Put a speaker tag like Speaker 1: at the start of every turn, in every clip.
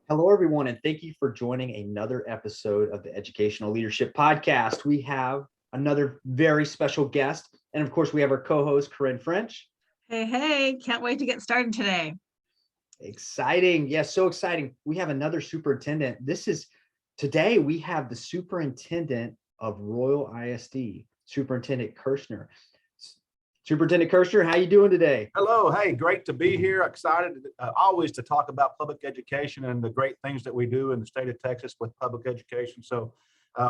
Speaker 1: Hello, everyone, and thank you for joining another episode of the Educational Leadership Podcast. We have another very special guest, and of course, we have our co-host, Corinne French.
Speaker 2: Hey, can't wait to get started today.
Speaker 1: Exciting. Yes, so exciting. We have another superintendent. Today we have the superintendent of Royal ISD, Superintendent Kershner. Superintendent Kershner, how you doing today?
Speaker 3: Hello. Hey, great to be here. Excited always to talk about public education and the great things that we do in the state of Texas with public education. So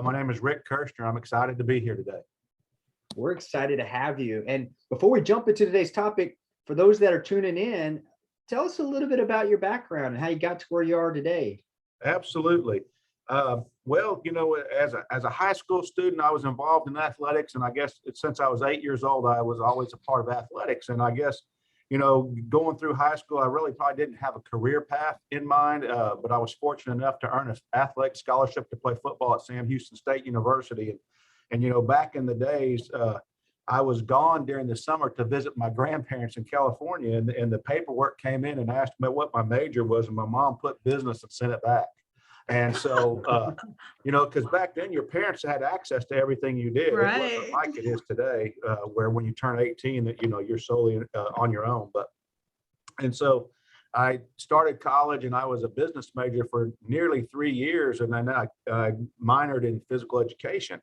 Speaker 3: my name is Rick Kershner. I'm excited to be here today.
Speaker 1: We're excited to have you. And before we jump into today's topic, for those that are tuning in, tell us a little bit about your background and how you got to where you are today.
Speaker 3: Absolutely. Well, as a high school student, I was involved in athletics, and I guess since I was 8 years old, I was always a part of athletics. And I guess, going through high school, I really probably didn't have a career path in mind, but I was fortunate enough to earn an athletic scholarship to play football at Sam Houston State University. And back in the days, I was gone during the summer to visit my grandparents in California, and the paperwork came in and asked me what my major was, and my mom put business and sent it back. And so, because back then your parents had access to everything you did.
Speaker 2: Right.
Speaker 3: It wasn't like it is today, where when you turn 18, that you're solely on your own. And so I started college, and I was a business major for nearly 3 years, and then I minored in physical education.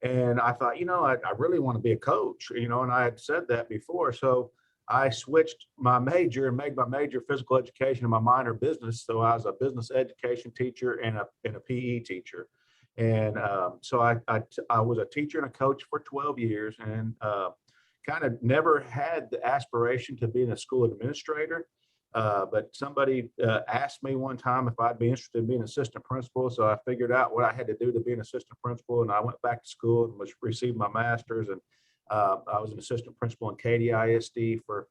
Speaker 3: And I thought, I really want to be a coach, and I had said that before. So I switched my major and made my major physical education and my minor business. So I was a business education teacher and a PE teacher. And so I was a teacher and a coach for 12 years, and kind of never had the aspiration to be a school administrator. But somebody asked me one time if I'd be interested in being an assistant principal. So I figured out what I had to do to be an assistant principal, and I went back to school and received my master's. And I was an assistant principal in Katy ISD for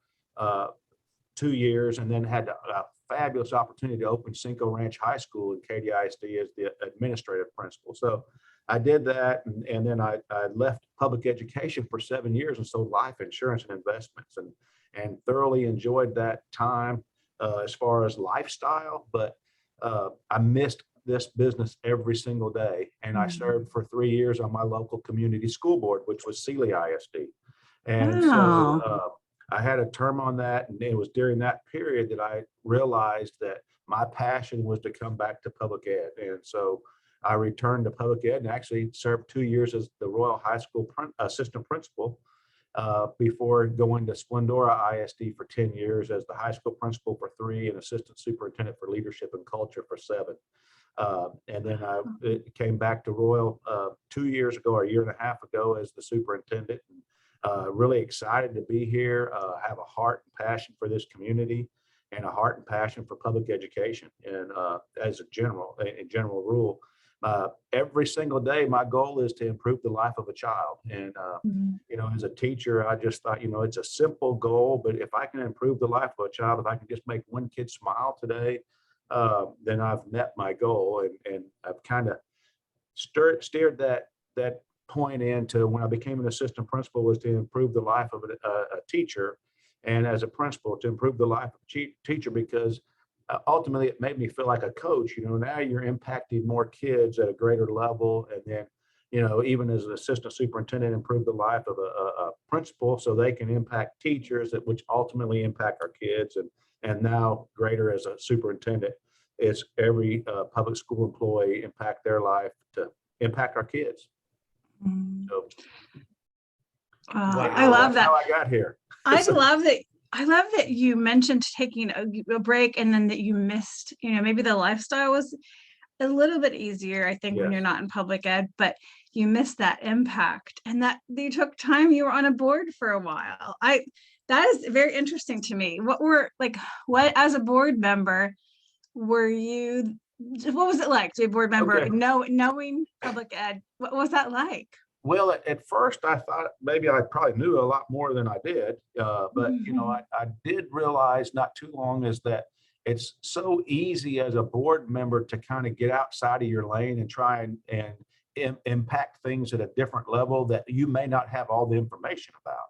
Speaker 3: 2 years, and then had a fabulous opportunity to open Cinco Ranch High School in Katy ISD as the administrative principal. So I did that, and then I left public education for 7 years and sold life insurance and investments, and thoroughly enjoyed that time as far as lifestyle. But I missed this business every single day. And I served for 3 years on my local community school board, which was Sealy ISD. And so I had a term on that. And it was during that period that I realized that my passion was to come back to public ed. And so I returned to public ed and actually served 2 years as the Royal High School assistant principal before going to Splendora ISD for 10 years as the high school principal for 3 and assistant superintendent for leadership and culture for 7. And then I came back to Royal 2 years ago, or a year and a half ago, as the superintendent. Really excited to be here. Have a heart and passion for this community, and a heart and passion for public education. And as a general rule, every single day, my goal is to improve the life of a child. And as a teacher, I just thought, it's a simple goal, but if I can improve the life of a child, if I can just make one kid smile today, then I've met my goal. And I've kind of steered that point into when I became an assistant principal, was to improve the life of a teacher, and as a principal to improve the life of a teacher, because ultimately it made me feel like a coach. Now you're impacting more kids at a greater level, and then even as an assistant superintendent, improve the life of a principal so they can impact teachers, which ultimately impact our kids. And now greater as a superintendent, it's every public school employee impact their life to impact our kids. So,
Speaker 2: I love that.
Speaker 3: How I got here.
Speaker 2: I love that you mentioned taking a break, and then that you missed, maybe the lifestyle was a little bit easier, I think, when you're not in public ed, but you missed that impact, and that you took time, you were on a board for a while. That is very interesting to me. What as a board member, what was it like to be a board member, knowing public ed? What was that like?
Speaker 3: Well, at first I thought maybe I probably knew a lot more than I did, but I did realize not too long is that it's so easy as a board member to kind of get outside of your lane and try and impact things at a different level that you may not have all the information about.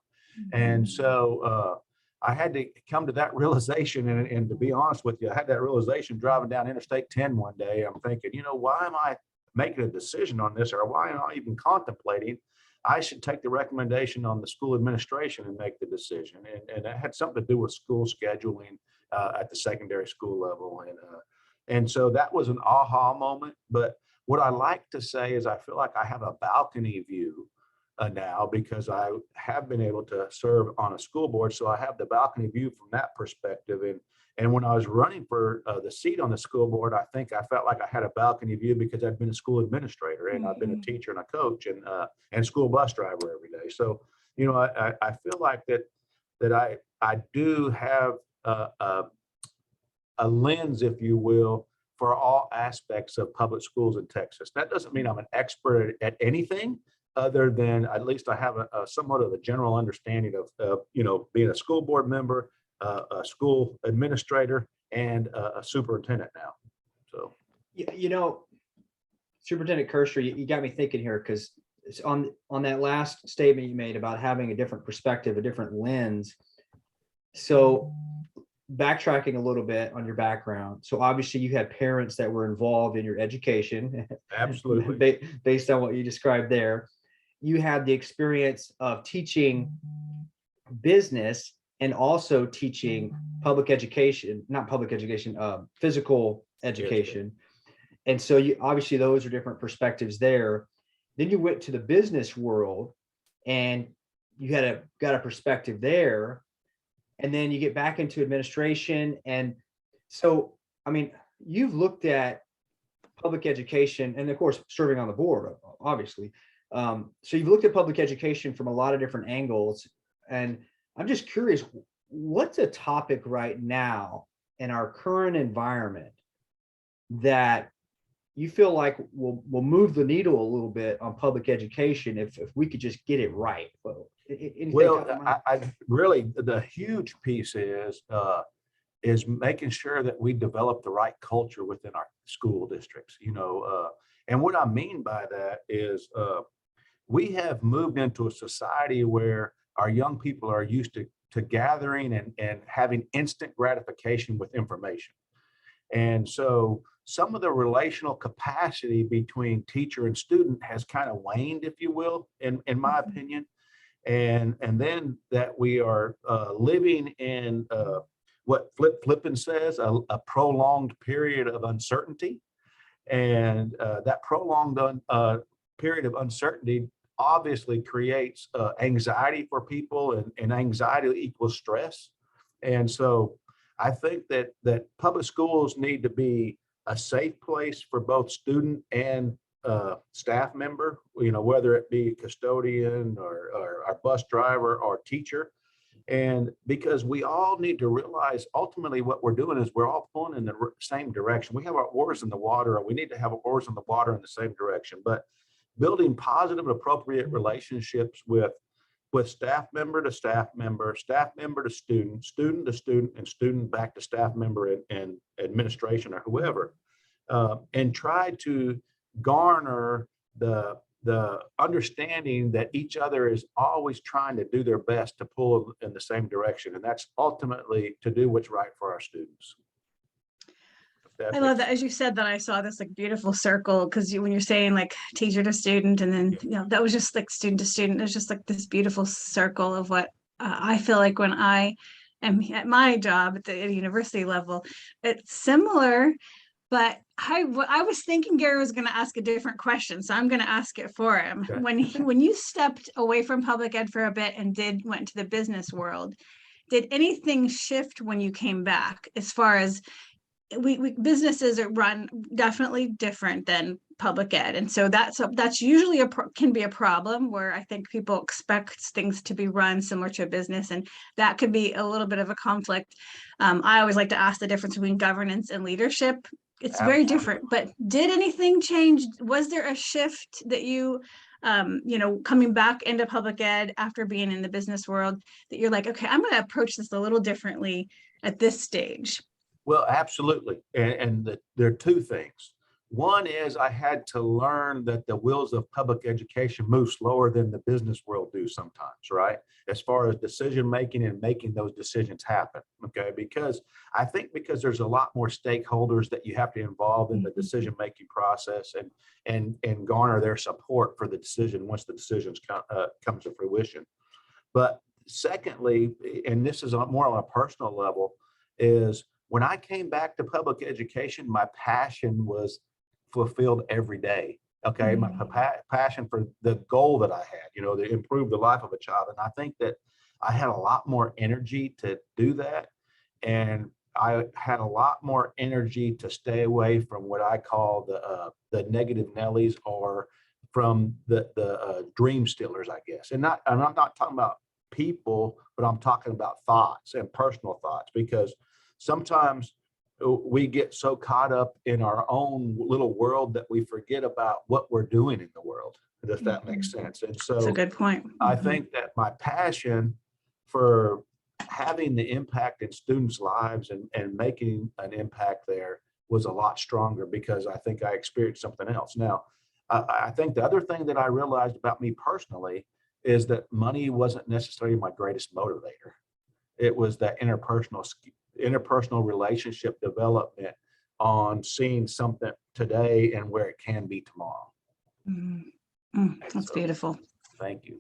Speaker 3: And so I had to come to that realization. And to be honest with you, I had that realization driving down Interstate 10 one day. I'm thinking, why am I making a decision on this, or why am I even contemplating? I should take the recommendation on the school administration and make the decision. And that had something to do with school scheduling at the secondary school level. And so that was an aha moment. But what I like to say is I feel like I have a balcony view now, because I have been able to serve on a school board. So I have the balcony view from that perspective. And when I was running for the seat on the school board, I think I felt like I had a balcony view because I'd been a school administrator, and I've been a teacher and a coach and school bus driver every day. So, I feel like that I do have a lens, if you will, for all aspects of public schools in Texas. That doesn't mean I'm an expert at anything, other than at least I have a somewhat of a general understanding of being a school board member, a school administrator, and a superintendent now. So,
Speaker 1: Superintendent Kershner, you got me thinking here, because it's on that last statement you made about having a different perspective, a different lens. So backtracking a little bit on your background. So obviously you had parents that were involved in your education.
Speaker 3: Absolutely.
Speaker 1: Based on what you described there. You had the experience of teaching business and also teaching physical education. And so you obviously, those are different perspectives there. Then you went to the business world and you got a perspective there. And then you get back into administration. And so, you've looked at public education and of course, serving on the board, obviously. So you've looked at public education from a lot of different angles, and I'm just curious, what's a topic right now in our current environment that you feel like will move the needle a little bit on public education if we could just get it right?
Speaker 3: I really, the huge piece is making sure that we develop the right culture within our school districts, and what I mean by that is we have moved into a society where our young people are used to gathering and having instant gratification with information. And so some of the relational capacity between teacher and student has kind of waned, if you will, in my opinion. And then that we are living in what Flippin says, a prolonged period of uncertainty. And that prolonged period of uncertainty obviously creates anxiety for people, and anxiety equals stress. And so I think that public schools need to be a safe place for both student and staff member, whether it be custodian or our bus driver or teacher. And because we all need to realize ultimately what we're doing is we're all pulling in the same direction. We have our oars in the water, or we need to have our oars in the water in the same direction. But building positive and appropriate relationships with staff member to staff member, staff member to student, student to student, and student back to staff member and administration or whoever, and try to garner the understanding that each other is always trying to do their best to pull in the same direction. And that's ultimately to do what's right for our students.
Speaker 2: I love that. As you said that, I saw this like beautiful circle, because when you're saying like teacher to student, and then that was just like student to student. It's just like this beautiful circle of what I feel like when I am at my job at the university level. It's similar, but I was thinking Gary was going to ask a different question, so I'm going to ask it for him. Okay. When you stepped away from public ed for a bit and went to the business world, did anything shift when you came back, as far as businesses are run definitely different than public ed, and so that's usually can be a problem, where I think people expect things to be run similar to a business, and that could be a little bit of a conflict. I always like to ask the difference between governance and leadership. It's Absolutely. Very different. But did anything change? Was there a shift that you coming back into public ed after being in the business world, that you're like, okay, I'm going to approach this a little differently at this stage?
Speaker 3: Well, absolutely. And there are two things. One is I had to learn that the wheels of public education move slower than the business world do sometimes, right? As far as decision making and making those decisions happen, okay? Because I think because there's a lot more stakeholders that you have to involve in the decision making process and garner their support for the decision once the decisions come to fruition. But secondly, and this is more on a personal level, is when I came back to public education, my passion was fulfilled every day. Okay, my passion for the goal that I had, you know, to improve the life of a child. And I think that I had a lot more energy to do that. And I had a lot more energy to stay away from what I call the negative Nellies, or from the dream stealers, I guess. And I'm not talking about people, but I'm talking about thoughts and personal thoughts, because sometimes we get so caught up in our own little world that we forget about what we're doing in the world, if that makes sense. And so
Speaker 2: that's a good point.
Speaker 3: I think that my passion for having the impact in students' lives and making an impact there was a lot stronger, because I think I experienced something else. Now, I think the other thing that I realized about me personally is that money wasn't necessarily my greatest motivator. It was that interpersonal relationship development on seeing something today and where it can be tomorrow.
Speaker 2: That's beautiful.
Speaker 3: Thank you.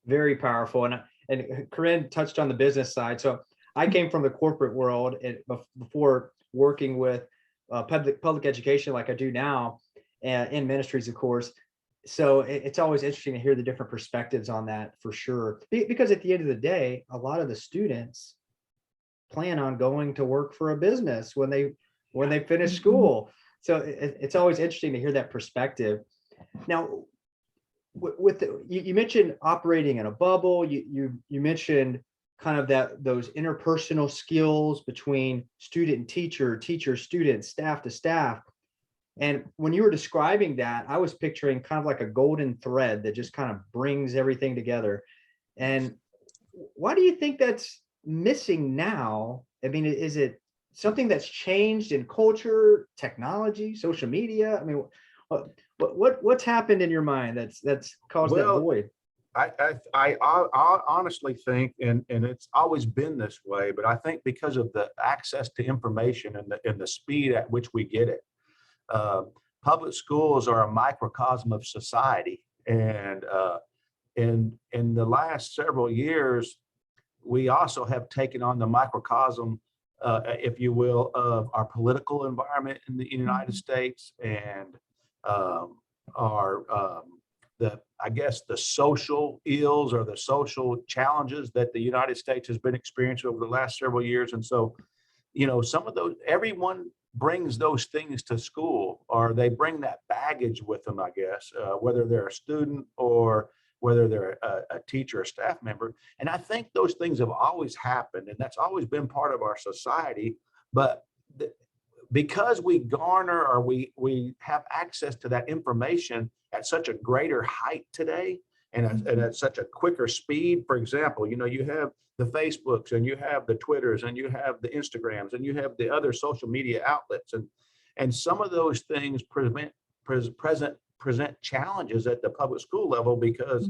Speaker 1: Very powerful. And Corinne touched on the business side. So I came from the corporate world and before working with public education like I do now, and in ministries, of course. So it's always interesting to hear the different perspectives on that, for sure. Because at the end of the day, a lot of the students plan on going to work for a business when they finish school. So it's always interesting to hear that perspective. Now, you mentioned operating in a bubble. You mentioned kind of those interpersonal skills between student and teacher, student, staff to staff. And when you were describing that, I was picturing kind of like a golden thread that just kind of brings everything together. And why do you think that's missing now? I mean, is it something that's changed in culture, technology, social media? I mean, what's happened in your mind that's caused that void?
Speaker 3: I honestly think, and it's always been this way, but I think because of the access to information and the speed at which we get it, public schools are a microcosm of society. And in the last several years, we also have taken on the microcosm, if you will, of our political environment in the United States, and I guess the social ills or the social challenges that the United States has been experiencing over the last several years. And so, you know, some of those, everyone brings those things to school, or they bring that baggage with them, I guess, whether they're a student or whether they're a teacher or staff member. And I think those things have always happened, and that's always been part of our society. But because we garner, or we have access to that information at such a greater height today, and at such a quicker speed. For example, you know, you have the Facebooks, and you have the Twitters, and you have the Instagrams, and you have the other social media outlets, and some of those things present challenges at the public school level because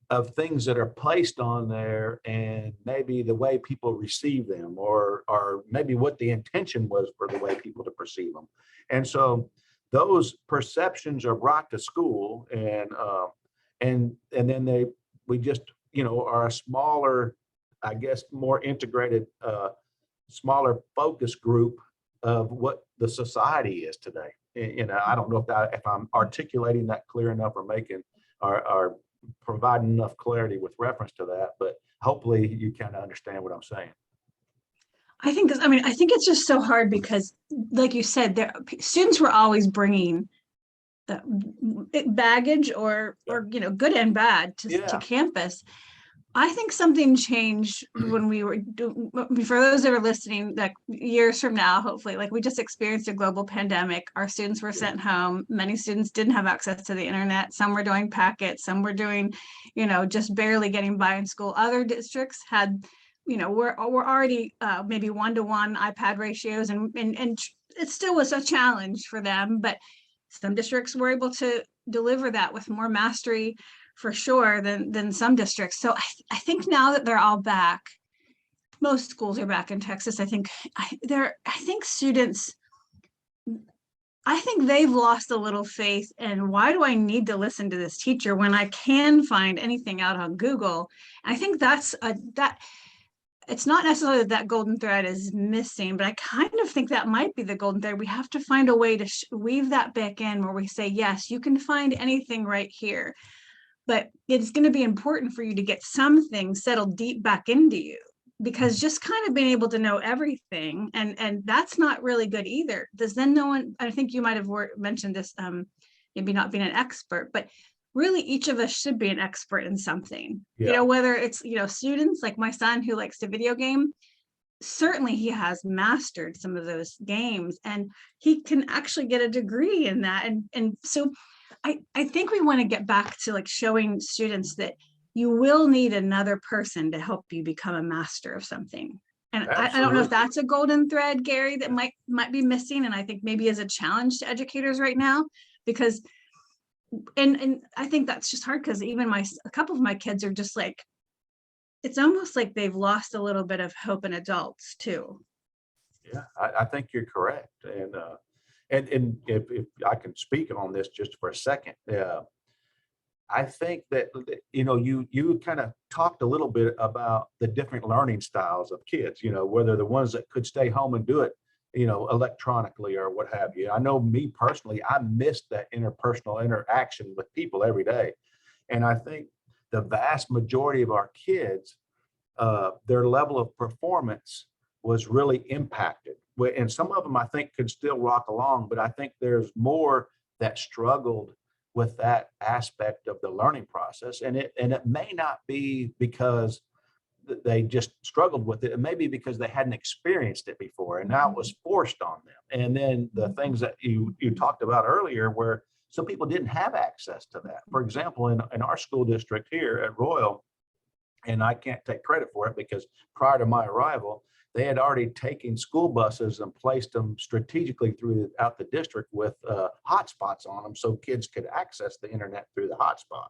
Speaker 3: of things that are placed on there, and maybe the way people receive them, or maybe what the intention was for the way people to perceive them. And so those perceptions are brought to school, and then we just, you know, are a smaller, I guess, more integrated, smaller focus group of what the society is today. You know, I don't know if I'm articulating that clear enough, or making or providing enough clarity with reference to that, but hopefully you kind of understand what I'm saying.
Speaker 2: I think it's just so hard because, like you said, students were always bringing baggage or you know, good and bad to campus. I think something changed when we were for those that are listening, that years from now, hopefully, like, we just experienced a global pandemic. Our students were sent home. Many students didn't have access to the internet. Some were doing packets, some were doing, you know, just barely getting by in school. Other districts had, you know, we're already maybe 1-to-1 iPad ratios, and it still was a challenge for them, but some districts were able to deliver that with more mastery for sure than some districts. So I think now that they're all back, most schools are back in Texas. I think students, I think they've lost a little faith in, why do I need to listen to this teacher when I can find anything out on Google? I think that it's not necessarily that golden thread is missing, but I kind of think that might be the golden thread. We have to find a way to weave that back in where we say, yes, you can find anything right here, but it's going to be important for you to get something settled deep back into you, because just kind of being able to know everything, and that's not really good either. Does then no one, I think you might have mentioned this, maybe not being an expert, but really each of us should be an expert in something. Whether it's, students like my son who likes to video game, certainly he has mastered some of those games and he can actually get a degree in that. And so I think we want to get back to like showing students that you will need another person to help you become a master of something. And I don't know if that's a golden thread, Gary, that might be missing. And I think maybe is a challenge to educators right now, because and I think that's just hard, because even a couple of my kids are just like, it's almost like they've lost a little bit of hope in adults too.
Speaker 3: Yeah, I think you're correct. And if I can speak on this just for a second, I think that, you kind of talked a little bit about the different learning styles of kids, whether the ones that could stay home and do it, electronically or what have you. I know me personally, I miss that interpersonal interaction with people every day. And I think the vast majority of our kids, their level of performance was really impacted. And some of them I think could still rock along, but I think there's more that struggled with that aspect of the learning process. And it may not be because they just struggled with it. It may be because they hadn't experienced it before and now it was forced on them. And then the things that you talked about earlier, where some people didn't have access to that. For example, in our school district here at Royal, and I can't take credit for it because prior to my arrival, they had already taken school buses and placed them strategically throughout the district with hotspots on them so kids could access the internet through the hotspot.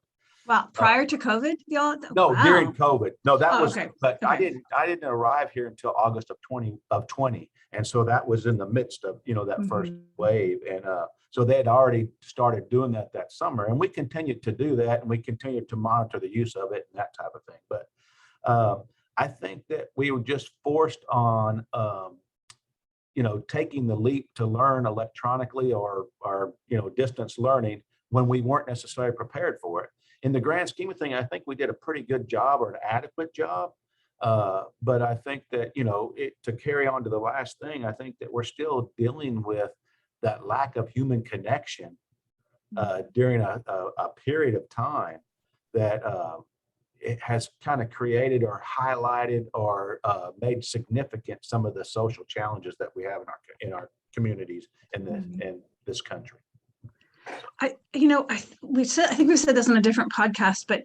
Speaker 2: Wow, prior to COVID, y'all?
Speaker 3: No,
Speaker 2: wow.
Speaker 3: During COVID. No, that was,
Speaker 2: okay.
Speaker 3: But
Speaker 2: Okay.
Speaker 3: I didn't arrive here until August of 20. And so that was in the midst of, that first wave. And so they had already started doing that summer, and we continued to do that, and we continued to monitor the use of it and that type of thing. But I think that we were just forced on, taking the leap to learn electronically or distance learning when we weren't necessarily prepared for it. In the grand scheme of things, I think we did a pretty good job or an adequate job. But I think that, to carry on to the last thing, I think that we're still dealing with that lack of human connection during a period of time that it has kind of created or highlighted or made significant some of the social challenges that we have in our communities in this country.
Speaker 2: I think we said this on a different podcast, but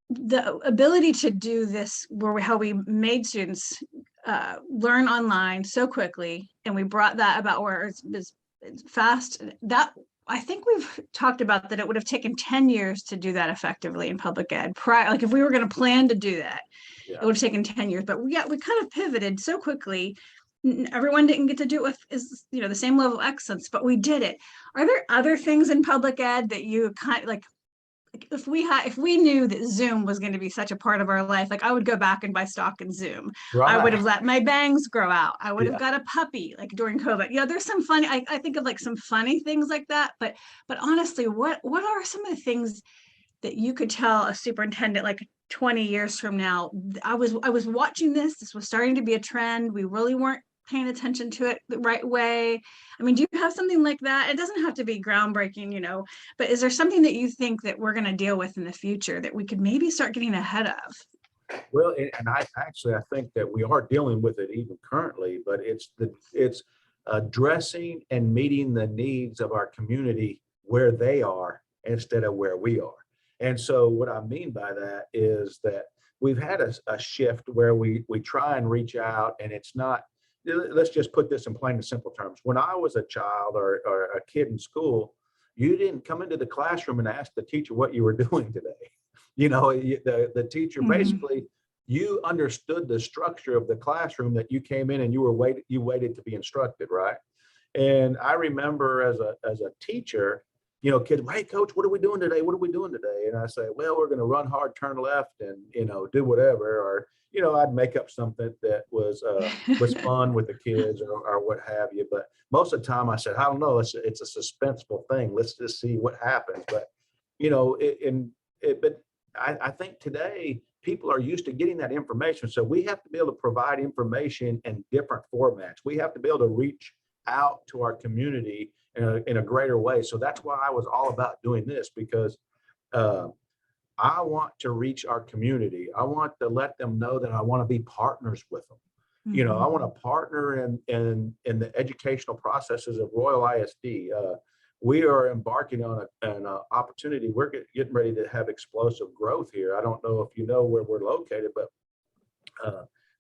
Speaker 2: the ability to do this, how we made students learn online so quickly, and we brought that about where it's fast, that I think we've talked about that it would have taken 10 years to do that effectively in public ed. Like if we were going to plan to do that, it would have taken 10 years, but we kind of pivoted so quickly. Everyone didn't get to do it with the same level of excellence, but we did it. Are there other things in public ed that you kind of like if we knew that Zoom was going to be such a part of our life, like I would go back and buy stock in Zoom. Right. I would have let my bangs grow out. I would have got a puppy like during COVID. There's some funny, I think of like some funny things like that, but honestly, what are some of the things that you could tell a superintendent like 20 years from now? I was watching this was starting to be a trend. We really weren't paying attention to it the right way. I mean, do you have something like that? It doesn't have to be groundbreaking, but is there something that you think that we're going to deal with in the future that we could maybe start getting ahead of?
Speaker 3: Well, and I think that we are dealing with it even currently, but it's addressing and meeting the needs of our community where they are instead of where we are. And so what I mean by that is that we've had a shift where we try and reach out, and it's not let's just put this in plain and simple terms. When I was a child or a kid in school, you didn't come into the classroom and ask the teacher what you were doing today. The teacher basically, you understood the structure of the classroom, that you came in and you waited to be instructed, right? And I remember as a teacher, kids, hey coach, what are we doing today? What are we doing today? And I say, well, we're going to run hard, turn left, and do whatever. Or I'd make up something that was fun with the kids or what have you. But most of the time I said, I don't know, it's a suspenseful thing. Let's just see what happens. But but I think today people are used to getting that information. So we have to be able to provide information in different formats. We have to be able to reach out to our community in a greater way. So that's why I was all about doing this, because I want to reach our community. I want to let them know that I want to be partners with them. I want to partner in the educational processes of Royal ISD. We are embarking on an opportunity. We're getting ready to have explosive growth here. I don't know if you know where we're located, but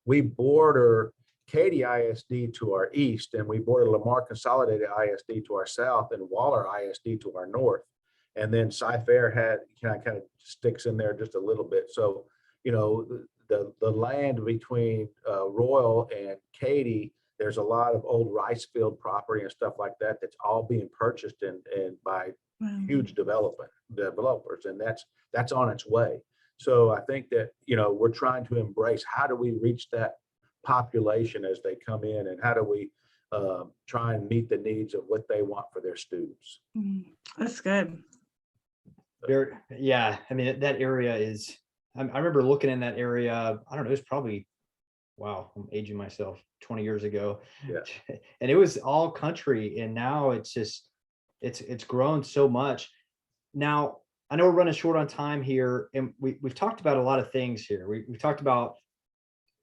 Speaker 3: we border Katy ISD to our east, and we border Lamar Consolidated ISD to our south, and Waller ISD to our north. And then Cy-Fair kind of sticks in there just a little bit. So, the land between Royal and Katy, there's a lot of old rice field property and stuff like that that's all being purchased and by huge developers, and that's on its way. So I think that we're trying to embrace, how do we reach that population as they come in, and how do we try and meet the needs of what they want for their students.
Speaker 2: That's good.
Speaker 1: Yeah, I mean, that area is, I remember looking in that area, I don't know, it was probably, wow, I'm aging myself, 20 years ago.
Speaker 3: Yeah.
Speaker 1: And it was all country, and now it's just, it's grown so much. Now, I know we're running short on time here, and we've talked about a lot of things here. We've talked about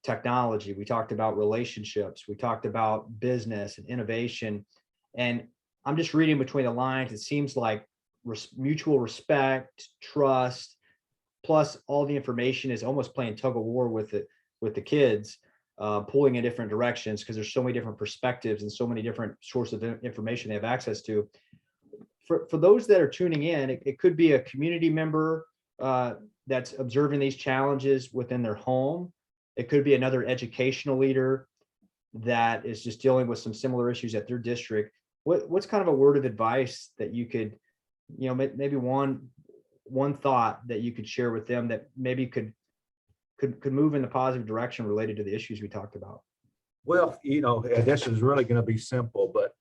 Speaker 1: technology, we talked about relationships, we talked about business and innovation. And I'm just reading between the lines, it seems like mutual respect, trust, plus all the information is almost playing tug of war with the kids, pulling in different directions, because there's so many different perspectives and so many different sources of information they have access to. For those that are tuning in, it could be a community member that's observing these challenges within their home. It could be another educational leader that is just dealing with some similar issues at their district. What's kind of a word of advice that you could, maybe one thought that you could share with them that maybe could move in the positive direction related to the issues we talked about?
Speaker 3: Well, this is really going to be simple, but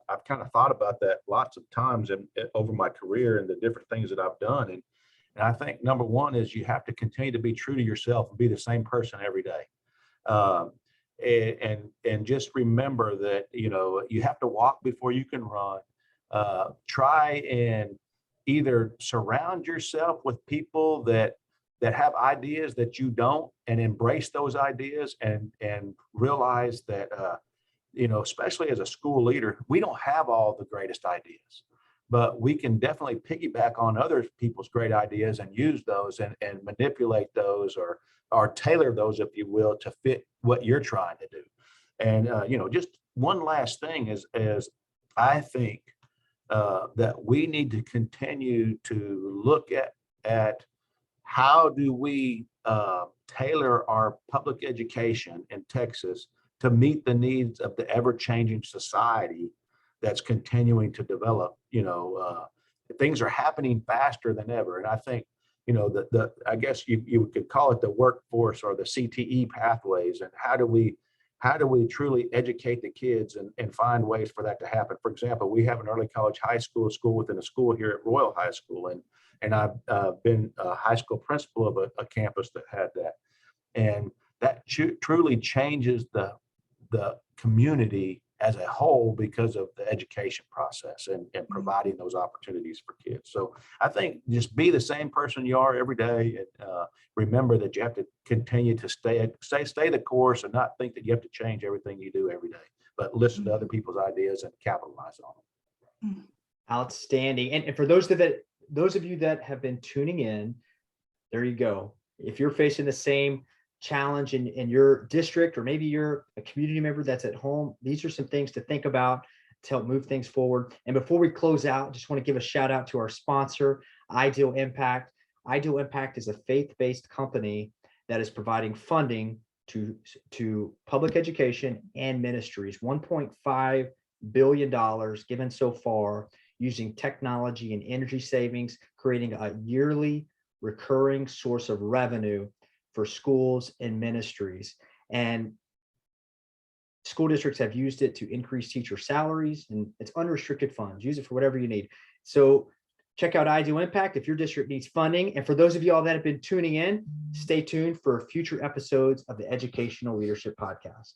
Speaker 3: I've kind of thought about that lots of times over my career and the different things that I've done. And I think number one is you have to continue to be true to yourself and be the same person every day. And just remember that, you have to walk before you can run. Try and either surround yourself with people that have ideas that you don't, and embrace those ideas, and realize that, especially as a school leader, we don't have all the greatest ideas, but we can definitely piggyback on other people's great ideas and use those and manipulate those or tailor those, if you will, to fit what you're trying to do. And, just one last thing is I think that we need to continue to look at how do we tailor our public education in Texas to meet the needs of the ever-changing society that's continuing to develop. Things are happening faster than ever. And I think, I guess you could call it the workforce or the CTE pathways, and how do we truly educate the kids and find ways for that to happen. For example, we have an early college high school within a school here at Royal High School. And I've been a high school principal of a campus that had that. And that truly changes the community as a whole because of the education process and providing those opportunities for kids. So I think just be the same person you are every day, and remember that you have to continue to stay the course, and not think that you have to change everything you do every day, but listen to other people's ideas and capitalize on them.
Speaker 1: Outstanding. And for those of you that have been tuning in, there you go. If you're facing the same challenge in your district, or maybe you're a community member that's at home, these are some things to think about to help move things forward. And before we close out, just want to give a shout out to our sponsor, Ideal Impact. Ideal Impact is a faith-based company that is providing funding to public education and ministries. $1.5 billion given so far, using technology and energy savings, creating a yearly recurring source of revenue for schools and ministries. And school districts have used it to increase teacher salaries, and it's unrestricted funds. Use it for whatever you need. So check out Ideal Impact if your district needs funding. And for those of y'all that have been tuning in, stay tuned for future episodes of the Educational Leadership Podcast.